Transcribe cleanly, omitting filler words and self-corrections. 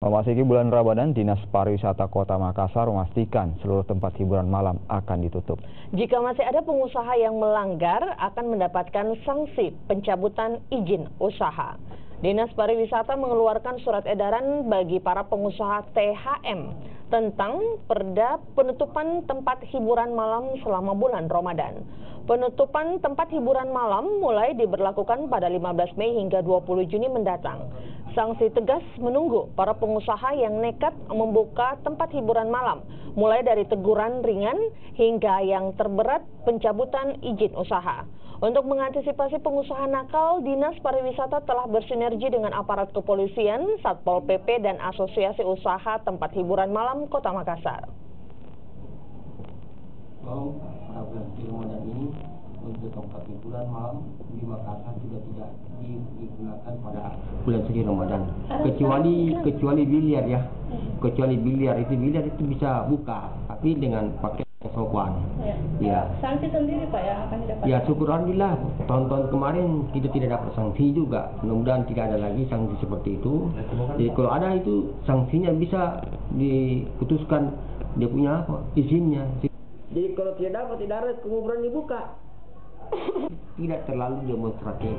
Memasuki bulan Ramadan, Dinas Pariwisata Kota Makassar memastikan seluruh tempat hiburan malam akan ditutup. Jika masih ada pengusaha yang melanggar, akan mendapatkan sanksi pencabutan izin usaha. Dinas Pariwisata mengeluarkan surat edaran bagi para pengusaha THM tentang perda penutupan tempat hiburan malam selama bulan Ramadan. Penutupan tempat hiburan malam mulai diberlakukan pada 15 Mei hingga 20 Juni mendatang. Sanksi tegas menunggu para pengusaha yang nekat membuka tempat hiburan malam, mulai dari teguran ringan hingga yang terberat pencabutan izin usaha. Untuk mengantisipasi pengusaha nakal, Dinas Pariwisata telah bersinergi dengan aparat kepolisian, Satpol PP, dan Asosiasi Usaha Tempat Hiburan Malam Kota Makassar. Pada bulan Ramadan ini, untuk tempat hiburan malam di Makassar sudah tidak digunakan pada bulan suci Ramadan, kecuali biliar ya. Kecuali biliar itu bisa buka, tapi dengan pakai sopan. Ya. Sanksi sendiri Pak yang akan didapatkan? Ya, syukur alhamdulillah. Tahun-tahun kemarin kita tidak dapat sanksi juga. Mudah-mudahan tidak ada lagi sanksi seperti itu. Jadi kalau ada itu sanksinya bisa diputuskan dia punya apa izinnya. Jadi kalau tidak dapat, tidak ada, kemudian dibuka. Tidak terlalu demonstratif.